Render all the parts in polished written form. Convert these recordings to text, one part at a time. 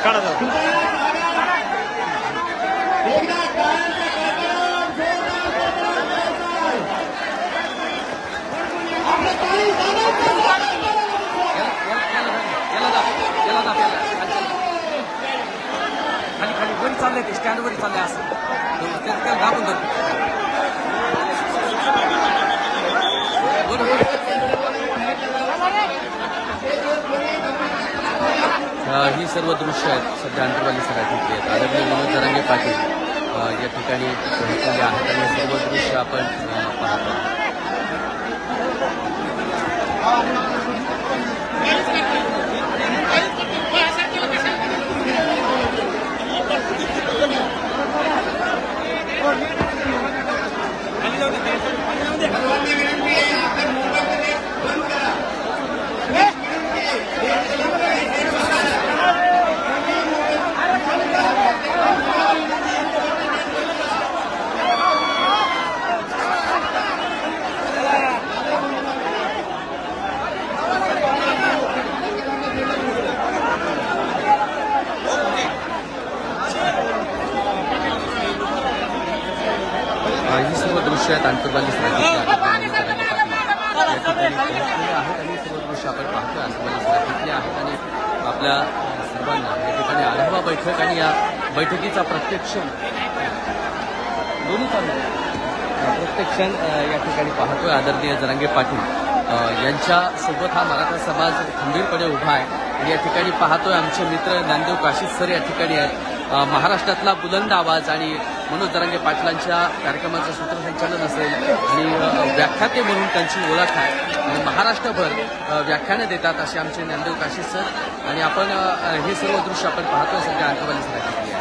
काढा जाऊ. खाली खाली वर चाललंय ते स्टँड वर चाललंय असं त्याला दाबून धरतो. ही सर्व दृश्य आहेत सध्या अंतरवाली सराठीतली आहेत. आदरणीय मनोज जरांगे पाटील या ठिकाणी पोहोचलेले आहेत आणि सर्व दृश्य आपण पाहतो. ही सर्व दृश्य आहेत अंतरवाली सराठीतली आहेत आणि सर्व दृश्य आपण पाहतोय अंतरवाली सराठीतली आहेत आणि आपल्या सर्वांना या ठिकाणी आढावा बैठक आणि या बैठकीचा प्रत्यक्ष दोन्ही प्रत्यक्ष या ठिकाणी पाहतोय. आदरणीय जरांगे पाटील यांच्यासोबत हा मराठा समाज खंबीरपणे उभा आहे आणि या ठिकाणी पाहतोय आमचे मित्र ज्ञानदेव काशीद सर या ठिकाणी आहेत. महाराष्ट्रातला बुलंद आवाज आणि मनोज जरांगे पाटलांच्या कार्यक्रमाचं सूत्रसंचालन असेल आणि व्याख्याते म्हणून त्यांची ओळख आहे आणि महाराष्ट्रभर व्याख्यानं देतात असे आमचे ज्ञानदेव काशीद सर आणि आपण हे सर्व दृश्य आपण पाहतोय सध्या अंतरवाली सराठीतली आहे.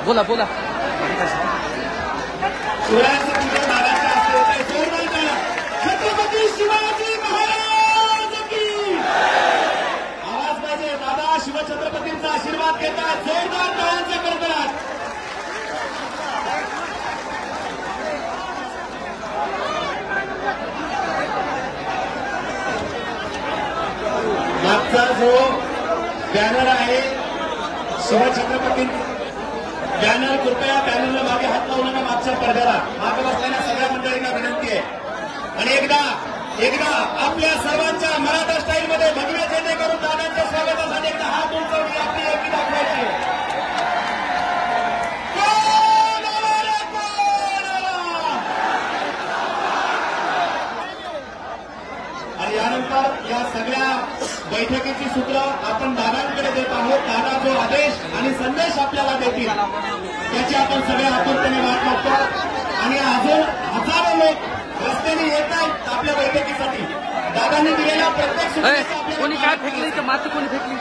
बोला बोला छत्रपती शिवाजी महाराज की आवाज पाहिजे. दादा शिवछत्रपतींचा आशीर्वाद घेतात. जोरदार टाळ्यांचा कडकडाट. मागचा जो बॅनर आहे शिवछत्रपती बॅनर कृपया बॅनरला मागे हात लावू नका. मागच्या पडद्याला मागे बसलेल्या सगळ्या मंडळींना विनंती आहे. आणि एकदा आपल्या सर्वांच्या मराठा स्टाईलमध्ये भगव्या झेंडे करून दादांच्या स्वागतासाठी एकदा हात उंचावून आपली एकी दाखवायची. आणि यानंतर या सगळ्या बैठकीची सूत्र आपण दादांकडे देत आहोत. दादा जो आदेश आणि संदेश आपल्याला देतील त्याची आपण सगळ्या आतुरतेने वाट बघतो. आणि अजून हजारो लोक रस्त्याने येत आहेत आपल्या बैठकीसाठी. दादांनी दिलेल्या प्रत्येक सूचनेचा कोणी काय फेकली तर माती कोणी फेकली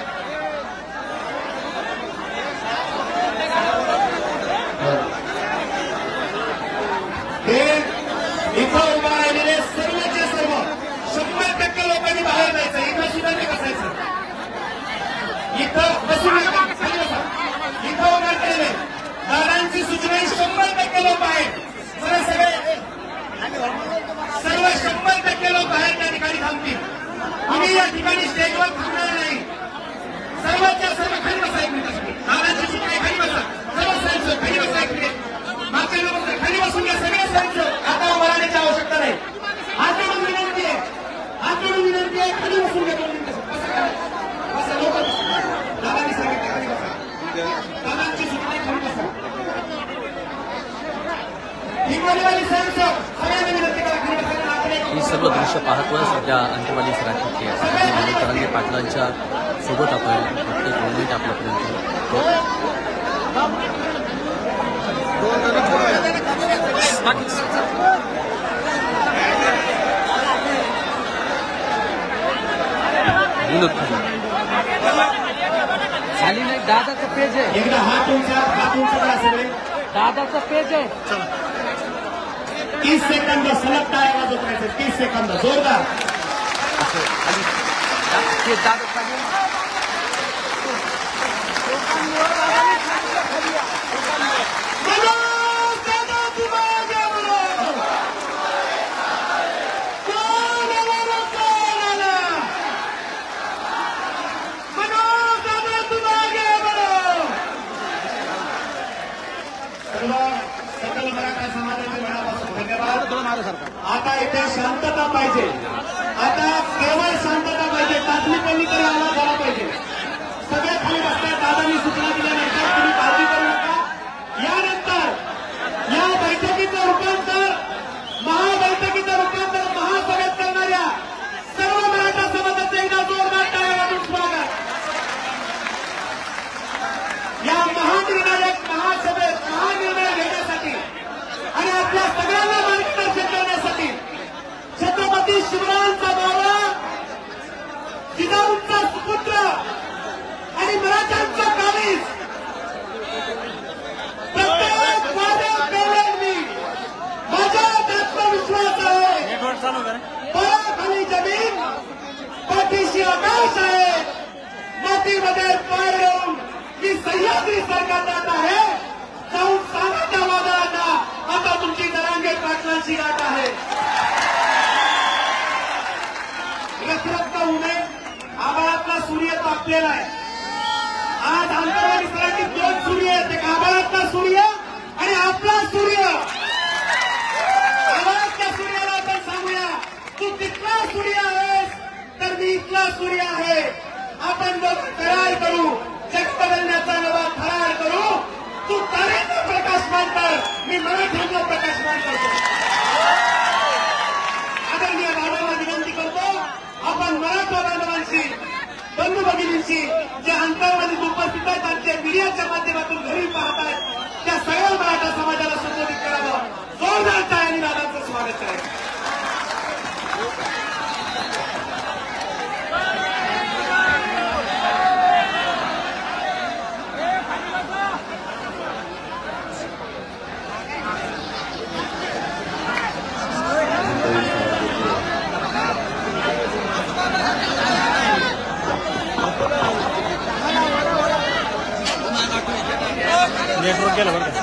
हे इथं उभा राहिलेले सर्वचे सर्व 100% लोकांनी बाहेर जायचं. इथं सुद्धा ते बसायचं. इथं बसून इथं उभा केलेले दादांची सूचना 100% लोक आहेत. सर्व 100% लोक बाहेर त्या ठिकाणी थांबतील. आम्ही या ठिकाणी स्टेजवर थांबणार नाही. सर्वच्या सर्व खाली बसा. एक मिनिटासाठी दादांची सूचना खाली बसा. सर्व साईडचं खाली बसा. एक मिनिट मागच्या लोक खाली बसून घ्या. सगळ्या साईडचं आता उभारण्याची आवश्यकता नाही. हात जोडून विनंती आहे. खाली बसून घ्या. हिंगोलीवाली स्वयंसेवक सगळ्यांनी विनंती करा खाली बसायला नातेवाईक. ही सर्व दृश्य पाहतोय सध्या अंतरवाली सराठी आहे. तरंगे पाटलांच्या सोबत आपण प्रत्येक मोमेंट आपल्यापर्यंत विनोद खरे झाली नाही. दादाचं पेज आहे, एकदा हात उंचा करा सगळे. दादाचं पेज आहे. 30 सेकंद सलग टाळ्या वाजवत राहायचे. 30 सेकंद जोरदार. ते दादा खाली. सकल मराठा समाजाचे मनापासून धन्यवाद. आता इथे शांतता पाहिजे. आता केवळ शांतता पाहिजे. तातडीपणी तरी आवाज झाला पाहिजे. सगळे खाली बसतात. दादांनी सूचना दिल्यानंतर तुम्ही काळजी करू नका. यानंतर या बैठकीचं रूपांतर महाबैठकीचं रूपांतर महासभेत करणाऱ्या सर्व मराठा समाजाचं एकदा जोरदार टाळ्या वाजवून स्वागत. या महानिर्णायक महासभेत महानिर्णय घेण्यासाठी आणि आपल्या सगळ्यांना मार्गदर्शन करण्यासाठी छत्रपती शिवरायांचा बाबा जिजाऊंचा सुपुत्र आणि मराठ्यांचा कालीस प्रत्येक वाद्यात पेरलेलं मी. माझ्यात आत्मविश्वास आहे. पायाखाली जमीन पाठीशी आकाश आहे. मातीमध्ये पाय ठेवून मी सह्याद्री सरकार जात आहे. जाऊन सांगा त्या वादळांना आता तुमची जरांगे पाटलांची गाठ आहे. रखरखता उन्हे आभाळातला सूर्य तापलेला आहे. आज अंतरवाली सराठी 2 सूर्य आहेत. एक आभाळातला सूर्य आणि आपला सूर्य. आभाळातल्या सूर्याला आपण सांगूया तू तिथला सूर्य आहेस तर मी इथला सूर्य आहे. आपण दोघं करार करू. जग बदलण्याचा नवा करार करू. तू ताऱ्यांना प्रकाशमान कर. मी मराठ्यांना प्रकाशमान करतो. आदरणीय बाबांना विनंती करतो आपण मराठा बांधवांशी बंधू भगिनींशी जे अंतरवालीत उपस्थित आहेत आणि जे मीडियाच्या माध्यमातून घरी पाहतायत त्या सगळ्या मराठा समाजाला संबोधित करावं. जोरदार टाळ्यांनी दादांचं स्वागत करायचं. नेटवर्क गेलं बरं का.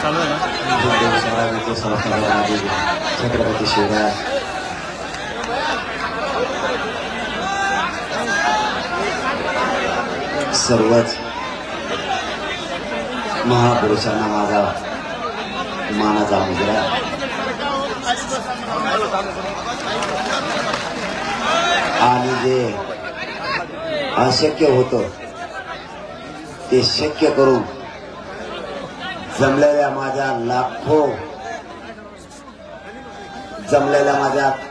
चालू आहे ना. छत्रपती शिवराय सर्वच महापुरुषांना माझा मानाचा मुजरा. आणि जे अशक्य होतं ते शक्य करून जमलेल्या माझ्या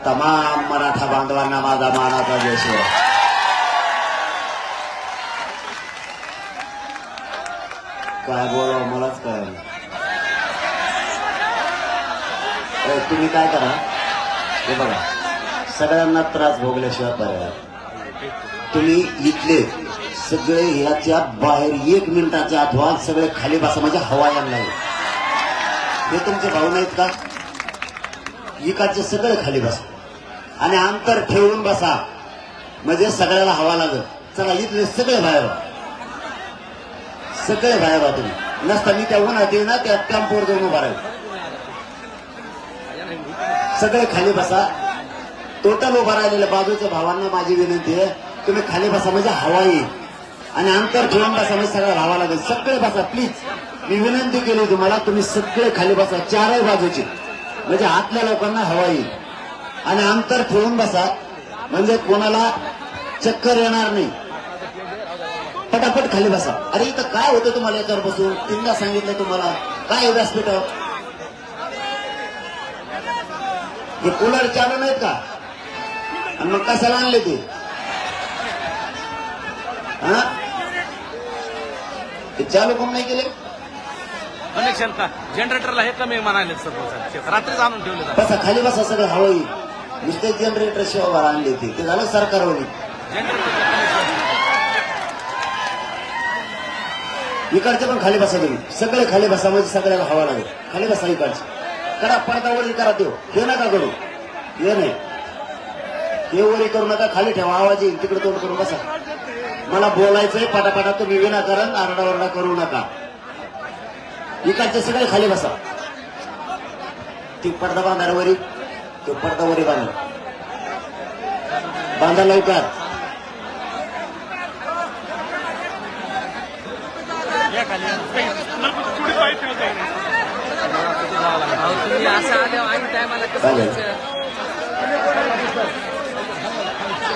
तमाम मराठा बांधवांना माझा मानाचा देश आहे. काय बोलावं मलाच कळलं. तुम्ही काय करा हे बघा, सगळ्यांना त्रास भोगल्याशिवाय पर्याय. तुम्ही इथले सगळे ह्याच्या बाहेर 1 मिनिटाच्या अथवा सगळे खाली बसा. म्हणजे हवा यायला लागेल. हे तुमचे भाऊ नाहीत का? इकडचे सगळे खाली बसा आणि अंतर ठेवून बसा. म्हणजे सगळ्याला हवा लागेल. चला इथले सगळे बाहेर व्हा. सगळे बाहेर व्हा. तुम्ही नसता मी त्या उन्हात येईल ना त्या कॅम्पवर जाऊन उभा राहील. सगळे खाली बसा. टोटल उभा राहिलेल्या बाजूच्या भावांना माझी विनंती आहे तुम्ही खाली बसा. म्हणजे हवा येईल आणि अंतर ठेवून बसा. म्हणजे सगळ्या हवा लागेल. सगळे बसा प्लीज. मी विनंती केली तुम्हाला तुम्ही सगळे खाली बसा. 4ही बाजूची. म्हणजे आतल्या लोकांना हवा येईल आणि अंतर ठेवून बसा. म्हणजे कोणाला चक्कर येणार नाही. पटापट खाली बसा. अरे इथं काय होतं तुम्हाला याच्यावर बसून? तीनदा सांगितलं तुम्हाला. काय आहे व्यासपीठावर? हे कूलर चालू नाहीत का? आणि मग कशाला आणले ते? हा, ते चालू कोण नाही केले? कनेक्शन का जनरेटरला हे कमी म्हणाले सर रात्रीच आणून ठेवले जातात. बसा खाली बसा. सगळं हवं नुसते जनरेटर शिवाय आणले ते झालं सरकारवर. इकडचे पण खाली बसा तुम्ही. सगळे खाली बसा म्हणजे सगळ्याला हवा लागेल. खाली बसा इकडचे. करा पडद्यावर करा. देऊ हे नका करू. हे नाही हे वरी करू नका. खाली ठेवा. आवाज येईल तिकडे तोंड करून बसा. मला बोलायचंय. पटापटा तुम्ही विनाकारण आरडाओरडा करू नका. इकडचे सगळे खाली बसा. ती पडदा बांधा वरी. तो पडदा वरी बांधा. बांधा लवकर. तुम्ही असं आल्यावर आणि टायमाला चालेल.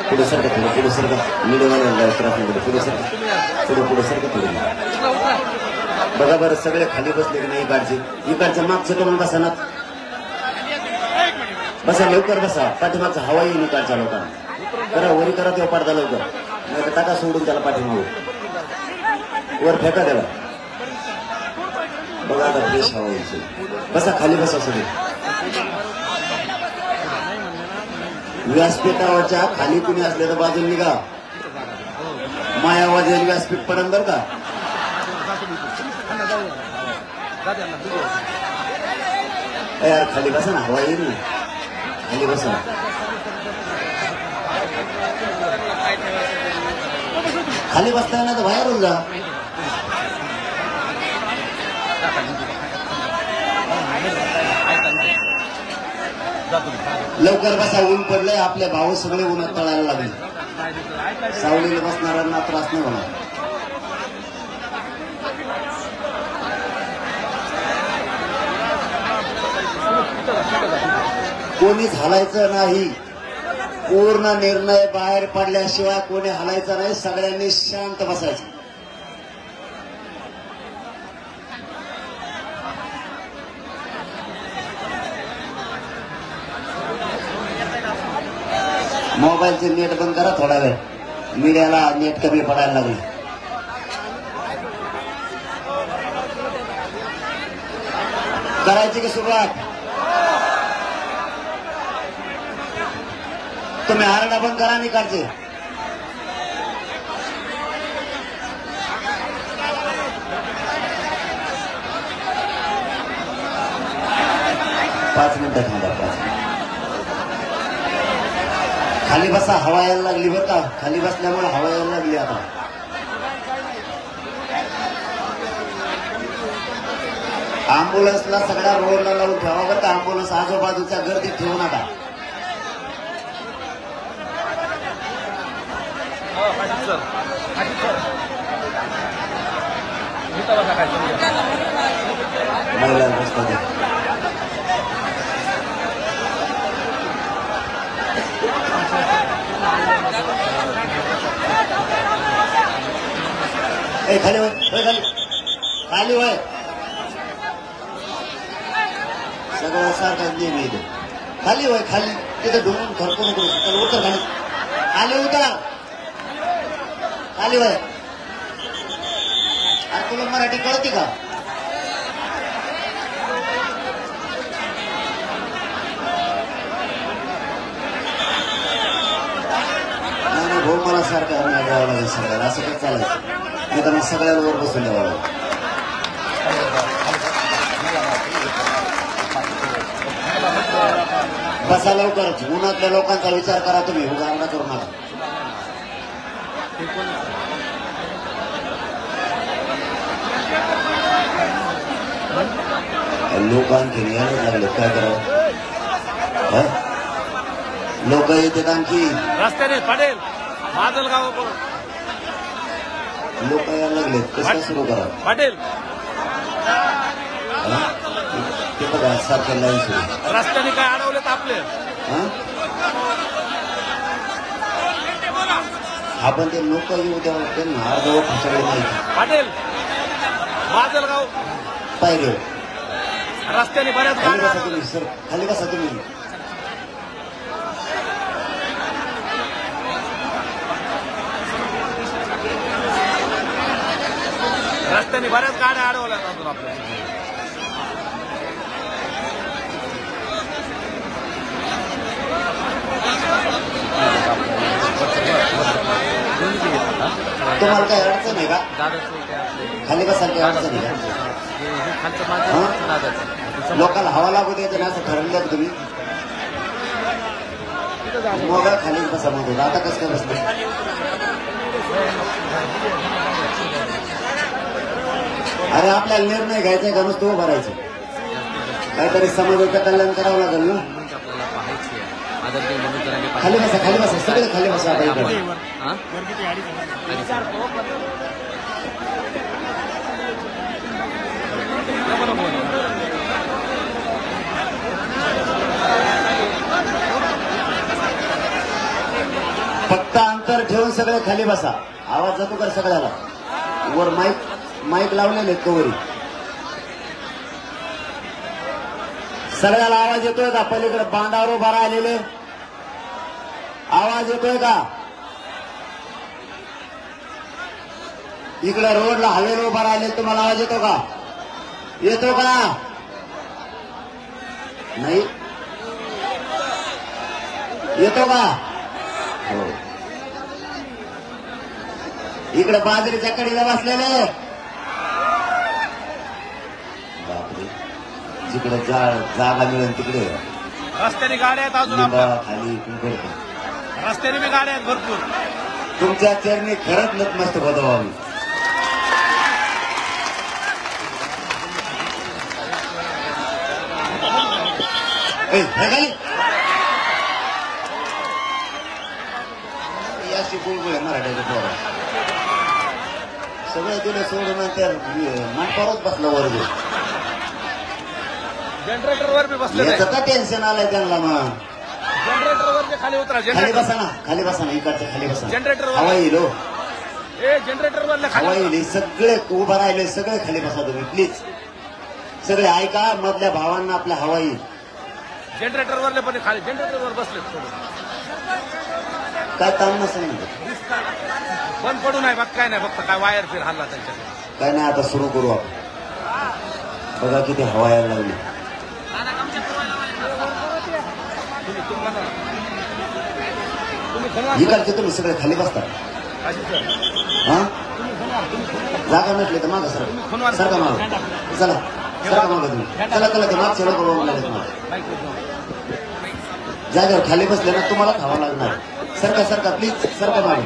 पुढे सरका. थोडं पुढे सरका. मीडियावाला पुढे सरका. पुढे सरका थोडं. बघा बरं सगळे खाली बसले की नाही? इकडच्या मागचं करून बसा ना. बसा लवकर बसा. पाठीमागचा हवा येईल इकडच्या लोकांना. करा वरी करा. तेव्हा पडदा लवकर. नाही तर टाका सोडून त्याला पाठीमागून वर फेका त्याला. बघा आता फ्रेश हवा यायची. बसा खाली बसा सगळे. व्यासपीठावरच्या खाली कुणी असले तर बाजूला निघा. मायावाज व्यासपीठ पडन बरं का. यार खाली बसा ना. हवा येईल ना. खाली बसा. खाली बसता येणार तर बाहेरून जा. लवकर बसा. ऊन पडलंय. आपले भाऊ सगळे उन्हात तळायला लागले. सावलीला बसणाऱ्यांना त्रास नाही होणार. कोणीच हलायचं नाही. पूर्ण निर्णय बाहेर पडल्याशिवाय कोणी हलायचं नाही. सगळ्यांनी शांत बसायचं. मोबाईलचे नेट बंद करा थोडा वेळ. मीडियाला नेट कमी पडायला लागले. करायची की सुरुवात? तुम्ही आरडा बंद करा. निकालचे 5 मिनिटं थांबा. 5 मिनिट खाली बसा. हवा यायला लागली बरं का. खाली बसल्यामुळे हवा यायला लागली. आता अँब्युलन्सला सगळ्या रोडला लावून ठेवा बरं का. अँब्युलन्स आजूबाजूच्या गर्दीत ठेवू नका. महिला बसतात. खाली वय. खाली खाली वय. सगळं सारखं नेहमी येते. खाली वय. खाली तिथे ढुंगून खरकून उतर. खाली खाली उतर. खाली वय. अरे तुला मराठी कळते का? नाही भाऊ मला सारखं नाही द्यावं लागेल. सगळ्याला असं काही चालायचं नाही तर मग सगळ्याला वर बसून द्यावं लागेल. बसा लवकर. उन्हातल्या लोकांचा विचार करा तुम्ही. उगारणा करू नका. लोक आणखी यायला लागले. काय करावं? लोक येतात आणखी. रस्त्याने पडेल माजलगाव लोक यायला लागले. कसं सुरू करा? पटेल ते बघा सारखं लाईन सुरू. रस्त्याने काय अडवलेत आपले. आपण ते लोक येऊ द्या त्यांना अर्धवट सगळे माहिती पाटील माजलगाव पाहिजे रस्त्याने बऱ्याच खाली गाड्या बसा तुम्ही सर खाली बसा तुम्ही रस्त्याने बऱ्याच गाड्या अडवल्यात अजून आपल्या तुम्हाला काही अडचण आहे का दादाचं ते आपले खाली बसा काही अडचण आहे का हे खालचं माझं दादाचं लोकांना हवा लागू द्यायचं ना असं ठरवलं का तुम्ही मग खालीच बसा म्हणतो आता कसं काय बसलं अरे आपल्याला निर्णय घ्यायचा का नुसतं उभं राहायचं काहीतरी समाजाचं कल्याण करावं लागेल ना आपल्याला पाहायची आहे आदरणीय मनोज जरांगे खाली बसा सगळे खाली बसा आता इकडे. हां फक्त अंतर ठेवून सगळे खाली बसा आवाज जातो का सगळ्याला वर माईक लावलेले आहेत कवरी सगळ्याला आवाज येतोय का पलीकडे बांधावर उभा राहिलेले आवाज येतोय का इकडे रोडला हवेला उभा राहिले तुम्हाला आवाज येतो का नाही येतो का हो इकडे बाजरीच्या कडीला बसलेले बापरे जिकडे जागा मिळेल तिकडे रस्त्याने गाड्या आहेत अजून लिंबा आपल्या खाली कुंकड रस्त्याने बी गाड्या आहेत भरपूर तुमच्या चरणी खरंच नतमस्त होतो आम्ही याशी बुळबुळ मराठ्याचं पोरं सगळं दिलं सोडून त्या मानपावरच बसला वर्ग जनरेटरवर बी बसले याचं का टेन्शन आलंय त्यांना मग जनरेटरवर बी खाली उतरा खाली जनरेटर बसा ना इकडच्या खाली बसा जनरेटरवर. हवा येईल हो ए जनरेटरवर हवा खाली येईल सगळे उभा राहिले सगळे खाली बसा तुम्ही प्लीज सगळे ऐका मधल्या भावांना आपल्या हवा येईल जनरेटरवरले पण खाली जनरेटरवर बसले काय ताण नसेल ना बंद पडू नाही बघ काय नाही फक्त काय वायर फिर हल्ला त्यांच्याकडे काय नाही आता सुरू करू आपण बघा किती हवा यायला लागली इकडचे तुम्ही सगळे खाली बसता हा जागा नसली तर मागा सर सारखा माग चला सारखा मागा तुम्ही चला ते मागचे लोक बघून लागले तुम्हाला जागेवर खाली बसले ना तुम्हाला खावा लागणार सरका प्लीज सरका मागे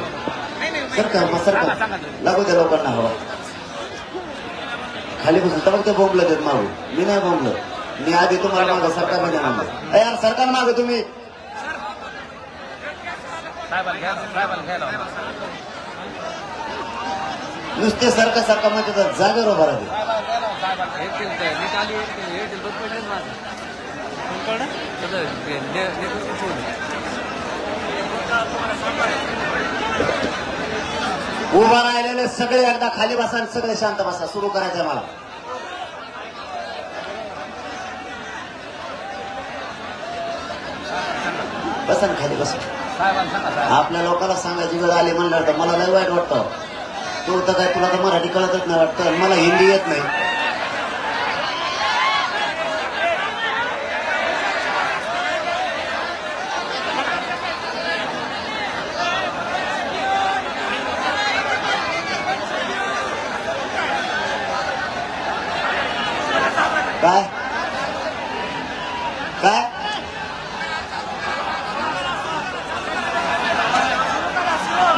सरका लागू त्या लोकांना हवा खाली बसून तर मग ते बोंबलं देत मागू मी नाही बोंबलं मी आधी तुम्हाला मागं सरकार मध्ये मागं यार सरकार मागं तुम्ही नुसते सरका म्हणजे तर जागेवर उभा राहते उभा राहिलेले सगळे एकदा खाली बसा आणि सगळे शांत बसा सुरू करायचंय मला बसा ना खाली बसा आपल्या लोकांना सांगायची वेळ आली म्हणलं तर मला लय वाईट वाटतं तू तर काय तुला तर मराठी कळतच नाही वाटतं मला हिंदी येत नाही काय काय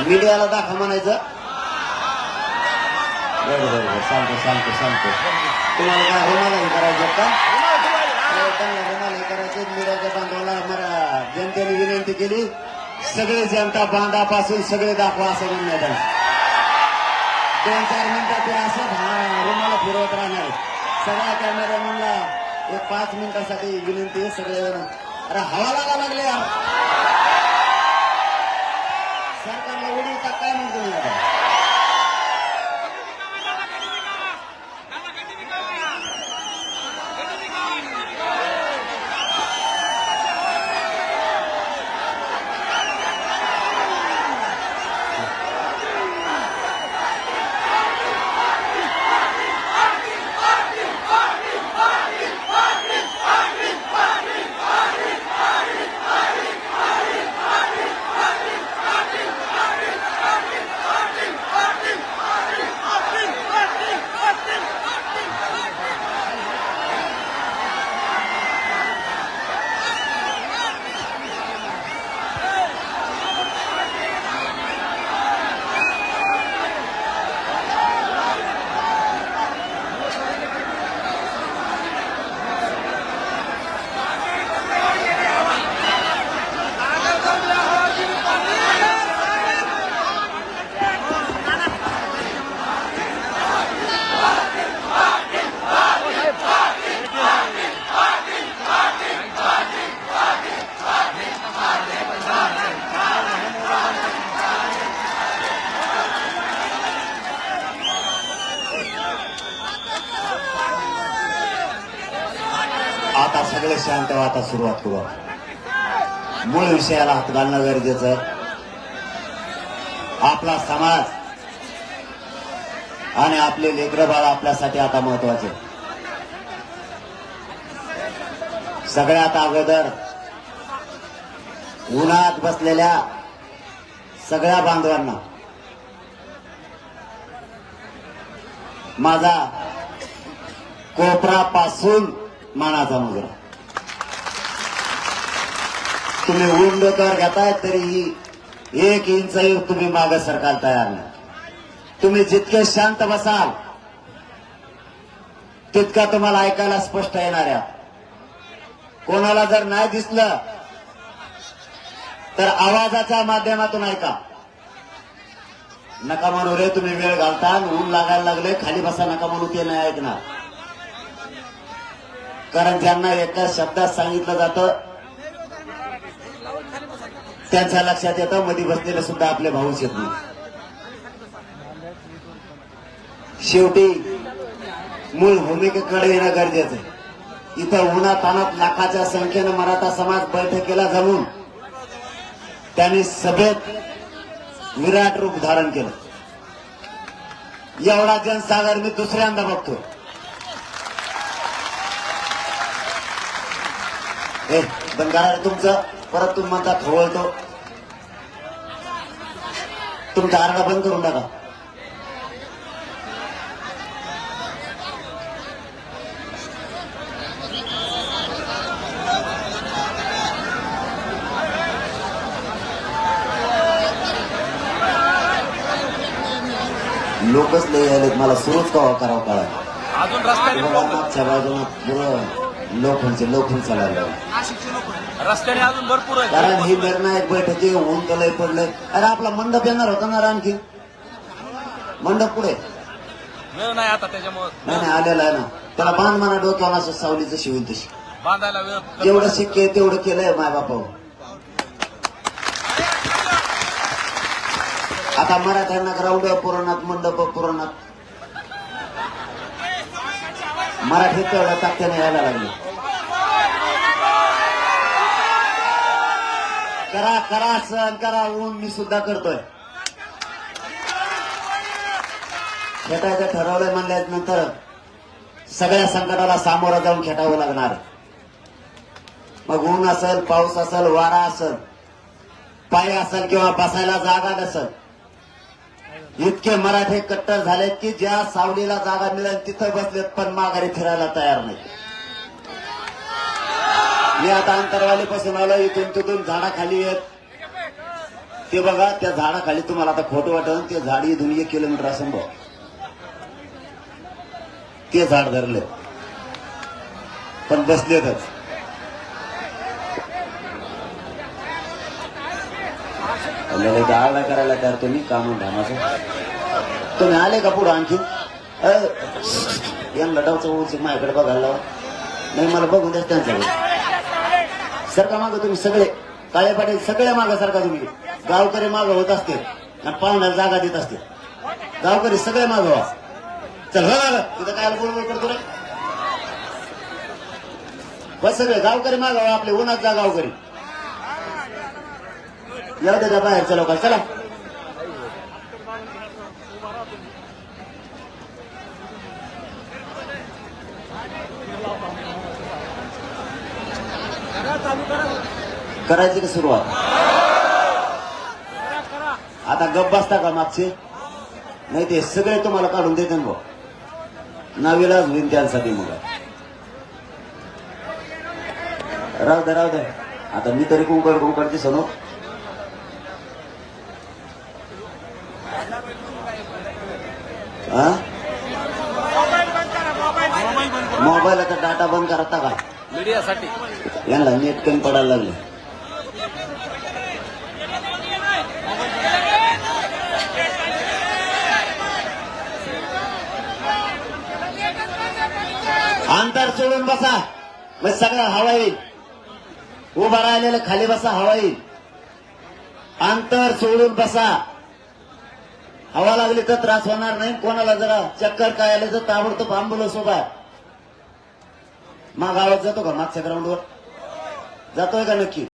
मीडियाला दाखवा म्हणायचं बरोबर सांगतो तुम्हाला काय रुमालाही करायचं का त्यांना रुमालाही करायचे मीडियाच्या बांधवाला जनतेने विनंती केली सगळे जनता बांधापासून सगळे दाखवा असं म्हणण्यात आलं 2-4 मिनिटात ते असं रुमाला फिरवत राहणार सगळ्या कॅमेरामॅनला एक 5 मिनिटासाठी विनंती आहे सगळे अरे हवा लागा लागले सरकारला उडी का काय म्हणतो मी आता? आता सगळे शांत व्हा. आता सुरुवात करू. मूळ विषयाला हात घालणं गरजेचं आहे. आपला समाज आणि आपले लेकरं बाळ आपल्यासाठी आता महत्वाचे. सगळ्यात अगोदर उन्हात बसलेल्या सगळ्या बांधवांना माझा कोपरापासून मानाचा मुजरा. तुम्ही ऊन डोक्यावर घेताय तरीही 1 इंचही तुम्ही मागे सरकायला तयार नाही. तुम्ही जितके शांत बसाल तितका तुम्हाला ऐकायला स्पष्ट येणार आहे. कोणाला जर नाही दिसलं तर आवाजाच्या माध्यमातून ऐका. नका म्हणू रे तुम्ही वेळ घालता, ऊन लागायला लागले खाली बसा नका म्हणू, ते नाही ऐकणार. कारण ज्यांना एका शब्दात सांगितलं जातं त्यांच्या लक्षात येतं मध्ये बसलेले सुद्धा आपले भाऊच येत नाही. शेवटी मूळ भूमिकेकडे येणं गरजेचं आहे. इथं उन्हातानात लाखाच्या संख्येनं मराठा समाज बैठकीला जमून त्यांनी सभेत विराट रूप धारण केलं. एवढा जनसागर मी दुसऱ्यांदा बघतो. बंगारा तुमचं परत तुम्ही म्हणता खवळतो. तुमचा आरडा बंद करून टाका. लोकच लय आलेत, मला सुरूच करावं कळा. अजून रस्त्याने मागच्या बाजूला पुरं लोखंड चालायला रस्त्याने अजून भरपूर आहे. कारण ही निर्णायक बैठकी ऊन तलय पडलंय. अरे आपला मंडप येणार होता ना आणखी. मंडप पुढे वेळ नाही आता त्याच्यामुळे नाही आलेला आहे ना. त्याला बांध म्हणा डोक्यावर असं सावलीचं शिवून तशी. बांधायला वेळ जेवढं शक्य आहे तेवढं केलंय माय बापावर. आता मराठ्यांना ग्राउंड पुराणात मंडप पुराणात मराठीत तेवढ्या ताकदीने यायला लागले. करा करा सहन करा. ऊन मी सुद्धा करतोय. खेटायचं ठरवलंय म्हणल्यानंतर सगळ्या संकटाला सामोरं जाऊन खेटावं लागणार. मग ऊन असेल, पाऊस असेल, वारा असेल, पाय असेल किंवा बसायला जागा नसेल. इतके मराठे कट्टर झालेत की ज्या सावलीला जागा मिळेल तिथं बसलेत पण माघारी फिरायला तयार नाही. मी आता अंतरवालीपासून आलो. इथून तिथून झाडाखाली येत ते बघा. त्या झाडाखाली तुम्हाला आता खोटं वाटलं, ते झाड इथून 1 किलोमीटर असं बघ. ते झाड धरले पण बसलेतच. गाळा करायला तयार तुम्ही काम धामाचं. तुम्ही आले का पुढं आणखी या लढावचं उंची माझ्याकडे बघायला लावा. नाही मला बघून द्या त्यांच्याकडे. सरका मागं तुम्ही सगळे काळे पाटील सगळे मागं सारखा. तुम्ही गावकरी मागं होत असते आणि पाहुण्याला जागा देत असते. गावकरी सगळे मागवा. चल हो ना तिथं काय बोलबोल करतो रे. बस सगळे गावकरी मागवा आपले उन्हात जा गावकरी. येऊ दे त्या बाहेरच्या लोकांना. चला करायची का सुरुवात. आता गप बसता का मागचे. नाही ते सगळे तुम्हाला काढून देते ना भाऊ. नावीलाच होईल त्यांसाठी. मग राहू दे राहू दे. आता मी तरी कुंकड दिसलो. मोबाईलचा डाटा बंद करता का. मीडियासाठी यांना नेट कमी पडायला लागले. अंतर सोडून बसा. मग सगळं हवा येईल. उभा राहिलेलं खाली बसा. हवा येईल. अंतर सोडून बसा. हवा लागली तर त्रास होणार नाही. कोणाला जरा चक्कर काय आले तर ताबडतोब अँब्युलन्स उभा. माग आवाज जातो का. मागच्या ग्राउंडवर जातोय का नक्की.